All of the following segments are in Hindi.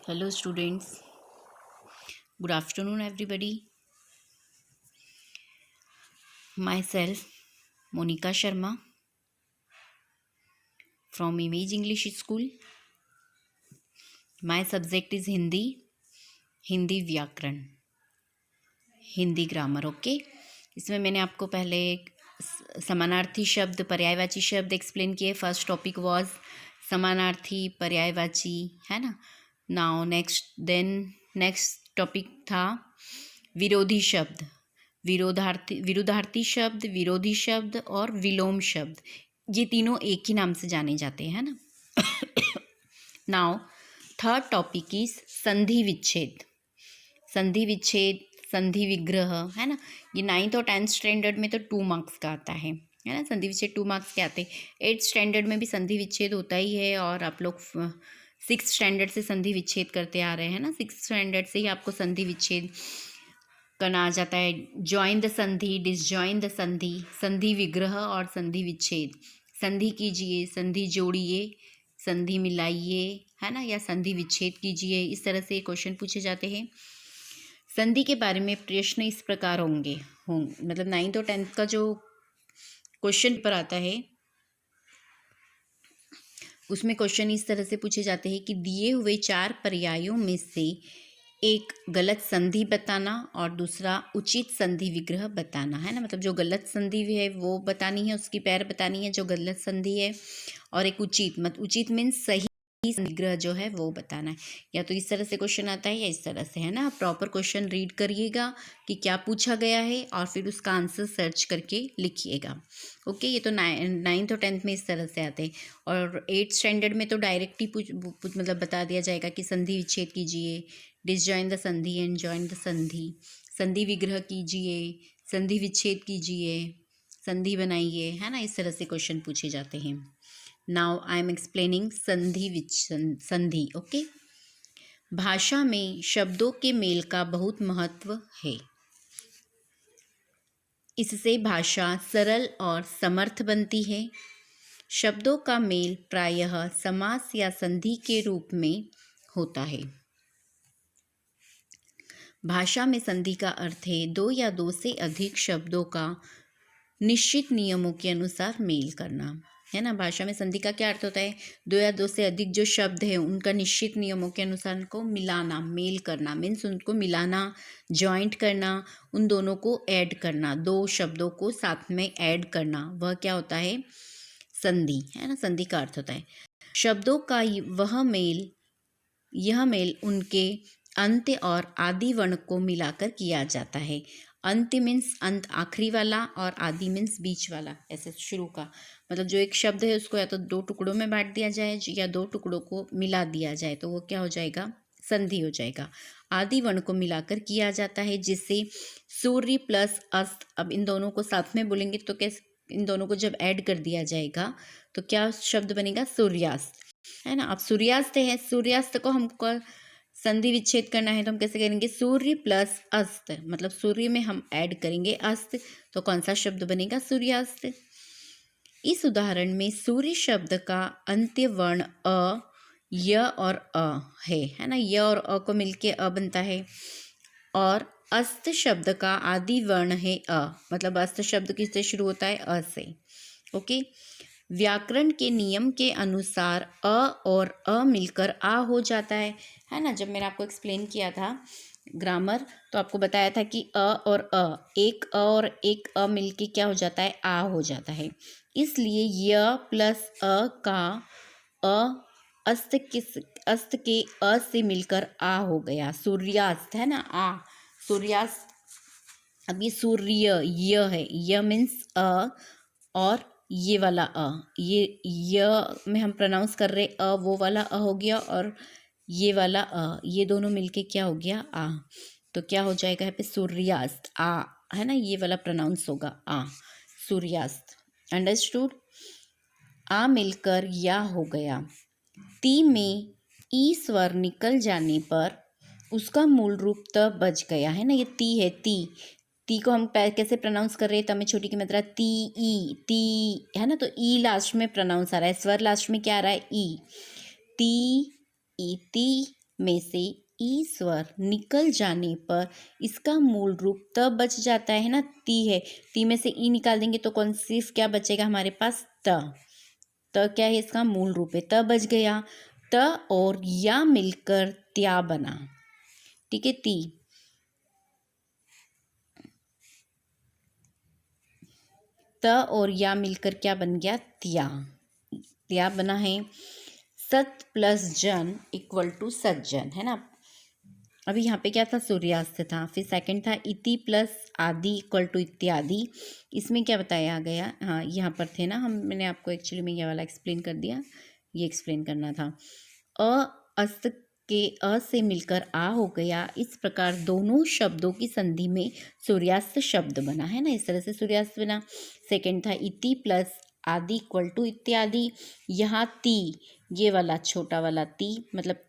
Hello, students. Good afternoon, everybody. Myself, Monica Sharma from Image English School. My subject is Hindi, Hindi व्याकरण, हिंदी ग्रामर. ओके, इसमें मैंने आपको पहले समानार्थी शब्द, पर्यायवाची शब्द एक्सप्लेन किए. फर्स्ट टॉपिक वाज समानार्थी, पर्यायवाची, है ना. नाउ नेक्स्ट टॉपिक था विरोधी शब्द, विरुद्धार्थी शब्द, विरोधी शब्द और विलोम शब्द. ये तीनों एक ही नाम से जाने जाते हैं ना. नाउ थर्ड टॉपिक इज संधि विच्छेद. संधि विच्छेद, संधि विग्रह, है ना. ये 9th और 10th स्टैंडर्ड में तो 2 मार्क्स का आता है ना. संधि विच्छेद 2 मार्क्स के आते हैं. 8th स्टैंडर्ड में भी संधि विच्छेद होता ही है और आप लोग 6th स्टैंडर्ड से संधि विच्छेद करते आ रहे हैं ना. 6th स्टैंडर्ड से ही आपको संधि विच्छेद करना आ जाता है. जॉइन द संधि, डिसजॉइन द संधि, संधि विग्रह और संधि विच्छेद. संधि कीजिए, संधि जोड़िए, संधि मिलाइए, है ना, या संधि विच्छेद कीजिए. इस तरह से क्वेश्चन पूछे जाते हैं. संधि के बारे में प्रश्न इस प्रकार होंगे मतलब 9th और 10th का जो क्वेश्चन पर आता है उसमें क्वेश्चन इस तरह से पूछे जाते हैं कि दिए हुए 4 पर्यायों में से एक गलत संधि बताना और दूसरा उचित संधि विग्रह बताना, है ना. मतलब जो गलत संधि है वो बतानी है, उसकी पैर बतानी है जो गलत संधि है, और एक उचित मीन्स सही विग्रह जो है वो बताना है. या तो इस तरह से क्वेश्चन आता है या इस तरह से, है ना. प्रॉपर क्वेश्चन रीड करिएगा कि क्या पूछा गया है और फिर उसका आंसर सर्च करके लिखिएगा. ओके, ये तो 9th और 10th में इस तरह से आते हैं. और 8th स्टैंडर्ड में तो डायरेक्ट ही मतलब बता दिया जाएगा कि संधि विच्छेद कीजिए, डिसजॉइन द संधि एंड जॉइन द संधि, संधि विग्रह कीजिए, संधि विच्छेद कीजिए, संधि बनाइए, है ना. इस तरह से क्वेश्चन पूछे जाते हैं. नाउ आई एम एक्सप्लेनिंग संधि. ओके, भाषा में शब्दों के मेल का बहुत महत्व है. इससे भाषा सरल और समर्थ बनती है. शब्दों का मेल प्रायः समास या संधि के रूप में होता है. भाषा में संधि का अर्थ है 2 या 2 से अधिक शब्दों का निश्चित नियमों के अनुसार मेल करना, है ना. भाषा में संधि का क्या अर्थ होता है? 2 या 2 से अधिक जो शब्द है उनका निश्चित नियमों के अनुसार उनको मिलाना, मेल करना मीन्स उनको मिलाना, जॉइंट करना, उन दोनों को ऐड करना, 2 शब्दों को साथ में ऐड करना, वह क्या होता है? संधि, है ना. संधि का अर्थ होता है शब्दों का यह मेल उनके अंत्य और आदि वर्ण को मिलाकर किया जाता है. अंत्य मीन्स अंत आखिरी वाला और आदि मीन्स बीच वाला, ऐसे शुरू का. मतलब जो एक शब्द है उसको या तो 2 टुकड़ों में बांट दिया जाए या 2 टुकड़ों को मिला दिया जाए तो वो क्या हो जाएगा? संधि हो जाएगा. आदि वर्ण को मिलाकर किया जाता है जिससे सूर्य प्लस अस्त. अब इन दोनों को साथ में बोलेंगे तो कैसे? इन दोनों को जब ऐड कर दिया जाएगा तो क्या शब्द बनेगा? सूर्यास्त, है ना. अब सूर्यास्त है, सूर्यास्त को हमको संधि विच्छेद करना है तो हम कैसे करेंगे? सूर्य प्लस अस्त, मतलब सूर्य में हम ऐड करेंगे अस्त, तो कौन सा शब्द बनेगा? सूर्यास्त. इस उदाहरण में सूर्य शब्द का अंत्य वर्ण अ, य और अ है ना. य और अ को मिलके अ बनता है और अस्त शब्द का आदि वर्ण है अ, मतलब अस्त शब्द किससे शुरू होता है? अ से. ओके, व्याकरण के नियम के अनुसार अ और अ मिलकर आ हो जाता है ना. जब मैंने आपको एक्सप्लेन किया था ग्रामर तो आपको बताया था कि अ और एक अ और एक अ मिलके क्या हो जाता है? आ हो जाता है. इसलिए य प्लस अ का अ अस्त के अ से मिलकर आ हो गया. सूर्यास्त, है ना. आ सूर्यास्त. अब ये सूर्य य है, य मीन्स अ और ये वाला अ, ये य में हम प्रोनाउंस कर रहे अ, वो वाला अ हो गया और ये वाला अ, ये दोनों मिलके क्या हो गया? आ. तो क्या हो जाएगा यहाँ पे? सूर्यास्त. आ, है ना, ये वाला प्रोनाउंस होगा आ, सूर्यास्त. अंडरस्टूड. आ मिलकर या हो गया. ती में ई स्वर निकल जाने पर उसका मूल रूप त बच गया, है ना. ये ती है, ती को हम कैसे प्रोनाउंस कर रहे हैं? तमें छोटी की मात्रा ती, है ना. तो ई लास्ट में प्रोनाउंस आ रहा है, स्वर लास्ट में क्या आ रहा है? ई. ती, ई ती, में से ई स्वर निकल जाने पर इसका मूल रूप त बच जाता है ना, ती है, ती में से ई निकाल देंगे तो कौन सिर्फ क्या बचेगा हमारे पास, त। त क्या है, इसका मूल रूप है, त बच गया। त और या मिलकर त्या बना, ठीक है, ती। त और या मिलकर क्या बन गया, त्या, त्या बना है। सत प्लस जन इक्वल टू सज्जन, है ना। अभी यहाँ पे क्या था, सूर्यास्त था। फिर सेकंड था इति प्लस आदि इक्वल टू इत्यादि। इसमें क्या बताया गया, हाँ यहाँ पर थे ना हम, मैंने आपको एक्चुअली में ये वाला एक्सप्लेन कर दिया, ये एक्सप्लेन करना था। अस्त के अ से मिलकर आ हो गया, इस प्रकार दोनों शब्दों की संधि में सूर्यास्त शब्द बना, है ना, इस तरह से सूर्यास्त बना। सेकंड था इति प्लस आदि इक्वल टू इत्यादि। यहाँ ती, ये वाला छोटा वाला ती, मतलब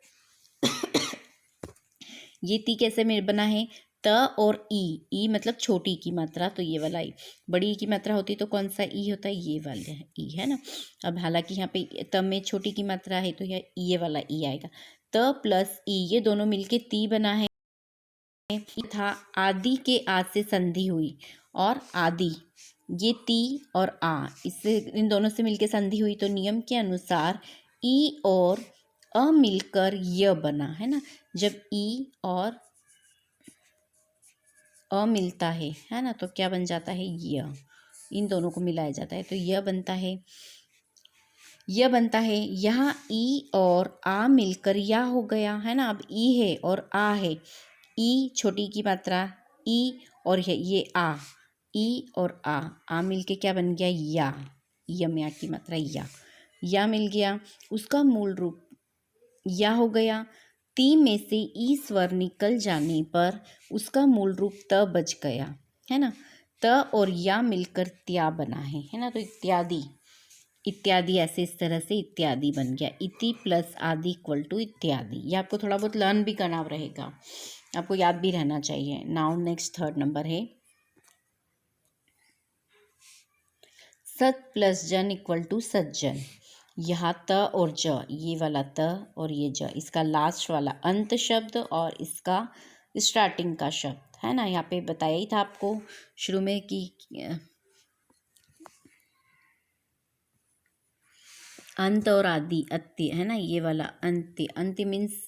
ये ती कैसे मेरे बना है, त और ई मतलब छोटी की मात्रा, तो ये वाला ई। बड़ी की मात्रा होती तो कौन सा ई होता है, ये वाला ई, है ना। अब हालांकि यहाँ पे त में छोटी की मात्रा है तो ये वाला ई आएगा। त प्लस ई, ये दोनों मिलके ती बना है। था आदि के आ से संधि हुई, और आदि ये ती और आ, इससे इन दोनों से मिलके संधि हुई तो नियम के अनुसार ई और अ मिलकर य बना, है ना। जब ई और अ मिलता है ना, तो क्या बन जाता है, य। इन दोनों को मिलाया जाता है तो यह बनता है, यह बनता है। यहाँ ई और आ मिलकर या हो गया, है ना। अब ई है और आ है, ई छोटी की मात्रा ई, और ये आ, ई और आ मिलके क्या बन गया, या, यम या की मात्रा या मिल गया। उसका मूल रूप या हो गया। ती में से ई स्वर निकल जाने पर उसका मूल रूप त बच गया, है ना। त और या मिलकर त्या बना है ना। तो इत्यादि, इत्यादि ऐसे इस तरह से इत्यादि बन गया। इति प्लस आदि इक्वल टू इत्यादि। ये आपको थोड़ा बहुत लर्न भी करना रहेगा, आपको याद भी रहना चाहिए। नाउ नेक्स्ट थर्ड नंबर है सत प्लस जन इक्वल टू सज्जन। यहाँ त और ज, ये वाला त और ये ज, इसका लास्ट वाला अंत शब्द और इसका स्टार्टिंग का शब्द, है ना। यहाँ पे बताया ही था आपको शुरू में कि अंत और आदि, अत्य, है ना, ये वाला अंत्य, अंत्य मीन्स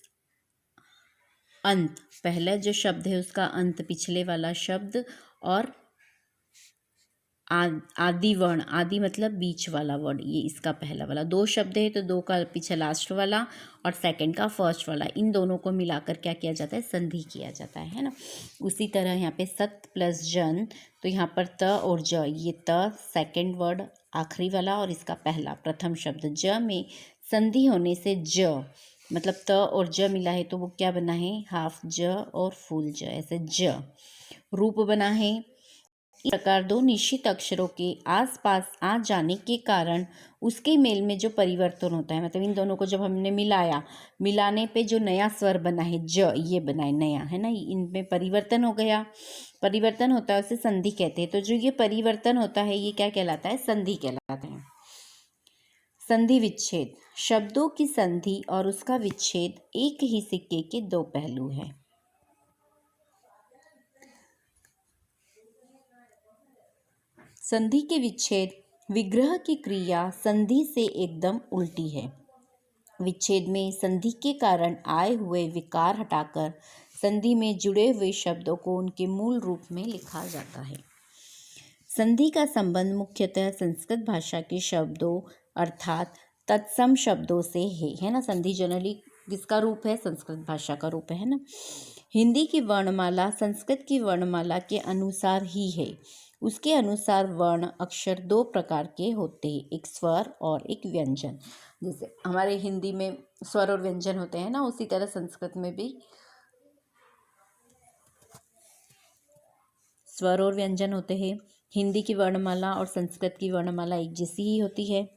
अंत, पहला जो शब्द है उसका अंत, पिछले वाला शब्द, और आदि वर्ण, आदि मतलब बीच वाला वर्ण, ये इसका पहला वाला। दो शब्द है तो दो का पीछे लास्ट वाला और सेकंड का फर्स्ट वाला, इन दोनों को मिलाकर क्या किया जाता है, संधि किया जाता है ना। उसी तरह यहाँ पे सत प्लस जन, तो यहाँ पर त और ज, ये त सेकंड वर्ड आखिरी वाला और इसका पहला प्रथम शब्द, ज में संधि होने से ज, मतलब त और ज मिला है तो वो क्या बना है, हाफ ज और फुल ज, ऐसे ज रूप बना है। इस प्रकार दो निश्चित अक्षरों के आसपास आ जाने के कारण उसके मेल में जो परिवर्तन होता है, मतलब इन दोनों को जब हमने मिलाया, मिलाने पे जो नया स्वर बना है ज, ये बना है नया, है ना, इनमें परिवर्तन हो गया। परिवर्तन होता है उसे संधि कहते हैं। तो जो ये परिवर्तन होता है ये क्या कहलाता है, संधि कहलाता है। संधि विच्छेद, शब्दों की संधि और उसका विच्छेद एक ही सिक्के के दो पहलू है। संधि के विच्छेद विग्रह की क्रिया संधि से एकदम उल्टी है। विच्छेद में संधि के कारण आए हुए विकार हटाकर संधि में जुड़े हुए शब्दों को उनके मूल रूप में लिखा जाता है। संधि का संबंध मुख्यतः संस्कृत भाषा के शब्दों अर्थात तत्सम शब्दों से है ना। संधि जनरली किसका रूप है, संस्कृत भाषा का रूप है ना। हिंदी की वर्णमाला संस्कृत की वर्णमाला के अनुसार ही है। उसके अनुसार वर्ण अक्षर दो प्रकार के होते हैं, एक स्वर और एक व्यंजन। जैसे हमारे हिंदी में स्वर और व्यंजन होते हैं ना, उसी तरह संस्कृत में भी स्वर और व्यंजन होते हैं। हिंदी की वर्णमाला और संस्कृत की वर्णमाला एक जैसी ही होती है।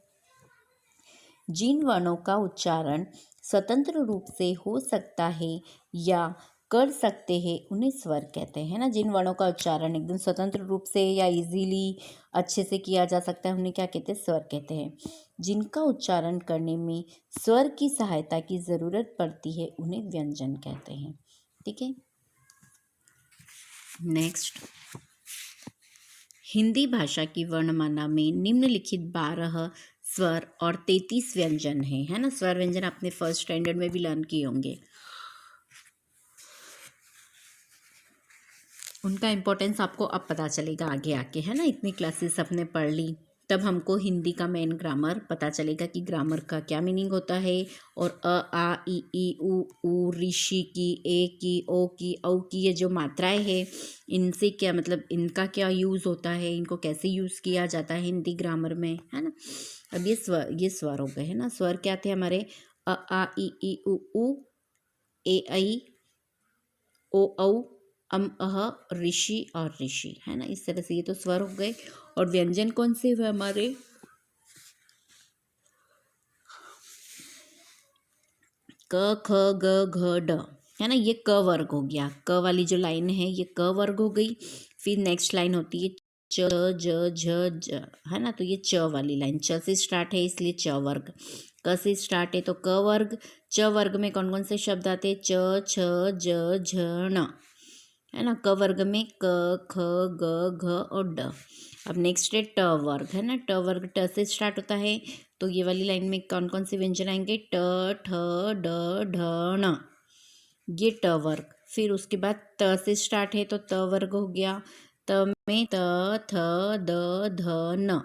जिन वर्णों का उच्चारण स्वतंत्र रूप से हो सकता है या कर सकते हैं उन्हें स्वर कहते हैं ना। जिन वर्णों का उच्चारण एकदम स्वतंत्र रूप से या इजीली अच्छे से किया जा सकता है उन्हें क्या कहते हैं, स्वर कहते हैं। जिनका उच्चारण करने में स्वर की सहायता की ज़रूरत पड़ती है उन्हें व्यंजन कहते हैं। ठीक है, नेक्स्ट, हिंदी भाषा की वर्णमाला में निम्नलिखित 12 स्वर और 33 व्यंजन हैं, है ना। स्वर व्यंजन आपने फर्स्ट स्टैंडर्ड में भी लर्न किए होंगे। उनका इम्पोर्टेंस आपको अब पता चलेगा आगे आके, है ना। इतनी क्लासेस अपने पढ़ ली तब हमको हिंदी का मेन ग्रामर पता चलेगा कि ग्रामर का क्या मीनिंग होता है। और आ ई ऊ ऋषि की, ए की, ओ की, औ की ये जो मात्राएं हैं इनसे क्या मतलब, इनका क्या यूज़ होता है, इनको कैसे यूज़ किया जाता है हिंदी ग्रामर में, है ना। अब ये स्वर हो गए, है ना। स्वर क्या थे हमारे, आ ई ऊ ए ऐ ओ औ अम अह ऋषि और ऋषि, है ना। इस तरह से ये तो स्वर हो गए। और व्यंजन कौन से हुए हमारे, क ख ग घ ड, है ना। ये क वर्ग हो गया, क वाली जो लाइन है ये क वर्ग हो गई। फिर नेक्स्ट लाइन होती है च ज झ ज, है ना। तो ये च वाली लाइन च से स्टार्ट है इसलिए च वर्ग। क से स्टार्ट है तो क वर्ग। च वर्ग में कौन कौन से शब्द आते हैं, च छ ज झ ण, है ना। क वर्ग में क ख ग घ और ड। अब नेक्स्ट है ट वर्ग, है ना। ट वर्ग ट से स्टार्ट होता है तो ये वाली लाइन में कौन कौन से व्यंजन आएंगे, ट ठ ड ढ ण, ये ट वर्ग। फिर उसके बाद त से स्टार्ट है तो त वर्ग हो गया। त में त थ द ध न,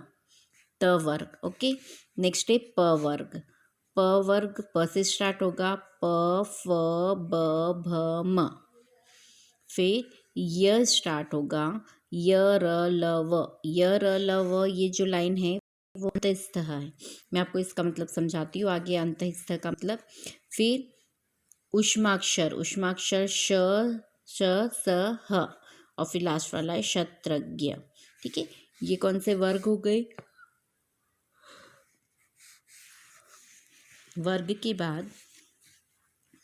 त वर्ग। ओके, नेक्स्ट है प वर्ग। प वर्ग प से स्टार्ट होगा, प फ ब भ म। फिर य स्टार्ट होगा, य र ल व, य र ल व ये जो लाइन है वो अंतस्थ है। मैं आपको इसका मतलब समझाती हूँ आगे, अंतस्थ का मतलब। फिर उष्माक्षर, उष्माक्षर श श स ह, और फिर लास्ट वाला है क्षत्रज्ञ। ठीक है, ये कौन से वर्ग हो गए। वर्ग के बाद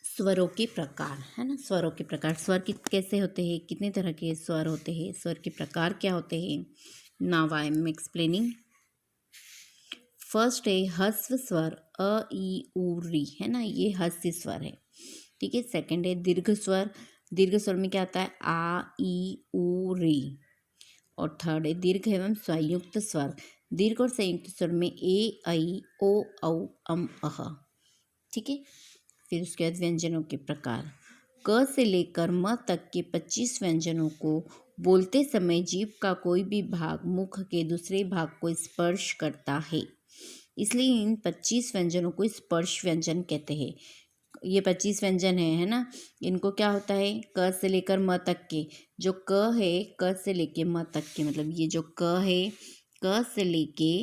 स्वरों के प्रकार, है ना। स्वरों के प्रकार, स्वर कैसे होते हैं, कितने तरह के स्वर होते हैं, स्वर के प्रकार क्या होते हैं। Now I am explaining. First है ह्रस्व स्वर अ ई उ री, है ना, ये ह्रस्व स्वर है। ठीक है, सेकंड है दीर्घ स्वर। दीर्घ स्वर में क्या आता है, आ ई उ री। और थर्ड है दीर्घ एवं संयुक्त स्वर। दीर्घ और संयुक्त स्वर में ए ऐ ओ औ अम अह। ठीक है, फिर उसके बाद व्यंजनों के प्रकार। क से लेकर म तक के 25 व्यंजनों को बोलते समय जीभ का कोई भी भाग मुख के दूसरे भाग को स्पर्श करता है, इसलिए इन 25 व्यंजनों को स्पर्श व्यंजन कहते हैं। ये 25 व्यंजन है ना। इनको क्या होता है, क से लेकर म तक के, जो क है क से लेके म तक के, मतलब ये जो क है क से लेके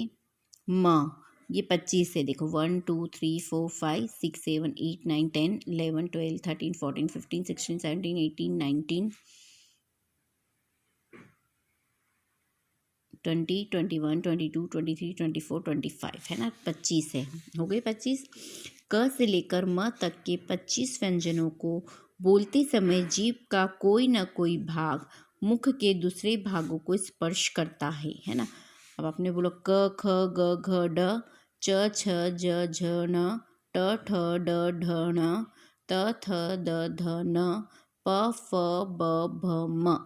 म, ये 25 है। देखो 1 2 3 4 5 6 7 8 9 10 11 12 13 14 15 16 17 18 19 20 21 22 23 24 25, है ना। 25 है, हो गए 25। क से लेकर म तक के 25 व्यंजनों को बोलते समय जीभ का कोई न कोई भाग मुख के दूसरे भागों को स्पर्श करता है ना। अब आपने बोला क ख ग घ ड, च छ ज झ ण, ट ठ ड ढ ण, त थ द ध न, प फ ब भ म,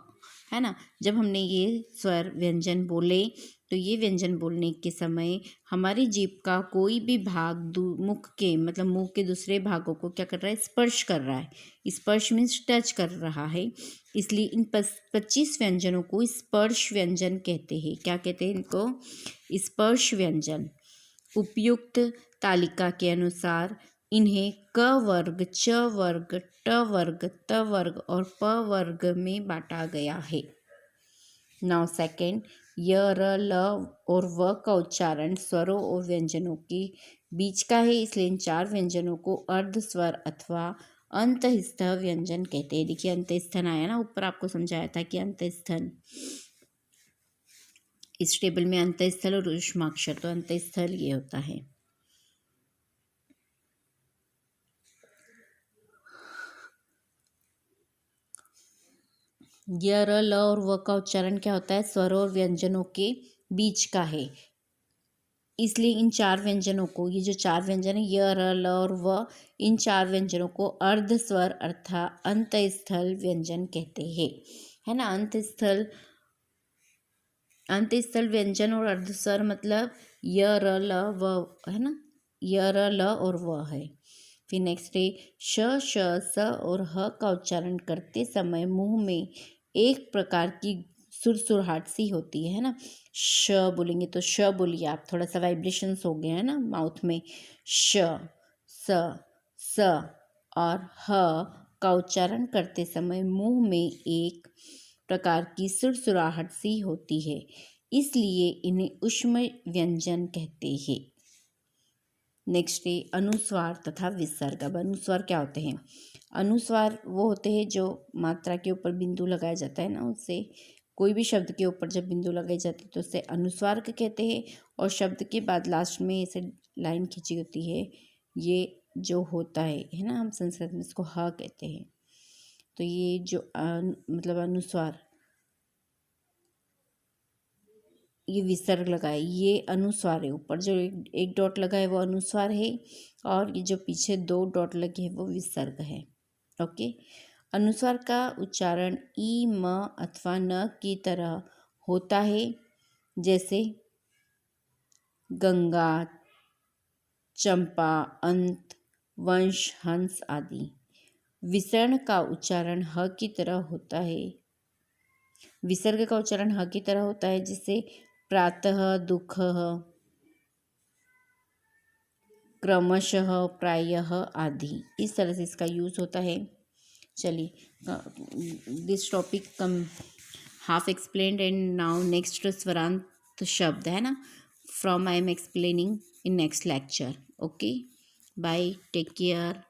है ना। जब हमने ये स्वर व्यंजन बोले तो ये व्यंजन बोलने के समय हमारी जीभ का कोई भी भाग मुख के मतलब मुंह के दूसरे भागों को क्या कर रहा है, स्पर्श कर रहा है। स्पर्श मीन्स टच कर रहा है, इसलिए इन 25 व्यंजनों को स्पर्श व्यंजन कहते हैं। क्या कहते हैं इनको, स्पर्श व्यंजन। उपयुक्त तालिका के अनुसार इन्हें क वर्ग, च वर्ग, ट वर्ग, त वर्ग और प वर्ग में बांटा गया है। नाउ सेकेंड, य र ल और व का उच्चारण स्वरों और व्यंजनों के बीच का है, इसलिए इन 4 व्यंजनों को अर्ध स्वर अथवा अंतस्थ व्यंजन कहते हैं। देखिए अंतस्थन आया ना, ऊपर आपको समझाया था कि अंतस्थन, इस टेबल में अंतस्थल और ऊष्माक्षर, तो अंतस्थल ये होता है। य र ल और व का उच्चारण क्या होता है, स्वरों और व्यंजनों के बीच का है। इसलिए इन चार व्यंजनों को, ये जो चार व्यंजन है य र ल और व, इन चार व्यंजनों को अर्ध स्वर अर्थात अंतस्थल व्यंजन कहते हैं, है ना। अंतस्थल व्यंजन और अर्ध स्वर मतलब य र ल व, है ना। य र ल और व है। फिर नेक्स्ट है श श स और ह का उच्चारण करते समय मुंह में एक प्रकार की सुरसुराहट सी होती है ना। श बोलेंगे तो श बोलिए आप, थोड़ा सा वाइब्रेशंस हो गए हैं ना माउथ में। श, स, स और ह का उच्चारण करते समय मुंह में एक प्रकार की सुरसुराहट सी होती है, इसलिए इन्हें ऊष्म व्यंजन कहते हैं। नेक्स्ट है अनुस्वार तथा विसर्ग। अब अनुस्वार क्या होते हैं? अनुस्वार वो होते हैं जो मात्रा के ऊपर बिंदु लगाया जाता है ना, उससे कोई भी शब्द के ऊपर जब बिंदु लगाई जाती है तो उसे अनुस्वार कहते हैं। और शब्द के बाद लास्ट में ऐसे लाइन खींची होती है, ये जो होता है ना, हम संस्कृत में इसको ह कहते हैं। तो ये जो मतलब अनुस्वार, ये विसर्ग लगा है, ये अनुस्वार है। ऊपर जो एक डॉट लगा है वो अनुस्वार है, और ये जो पीछे दो डॉट लगे हैं वो विसर्ग है। ओके। अनुस्वार का उच्चारण ई, म अथवा न की तरह होता है, जैसे गंगा, चंपा, अंत, वंश, हंस आदि। विसर्ग का उच्चारण ह की तरह होता है। विसर्ग का उच्चारण ह की तरह होता है, जिसे प्रातः, दुःखः, क्रमशः, प्रायः आदि, इस तरह से इसका यूज़ होता है। चलिए, this topic come half explained and now next स्वरांत शब्द है ना, from I am explaining in next lecture. Okay, bye, take care.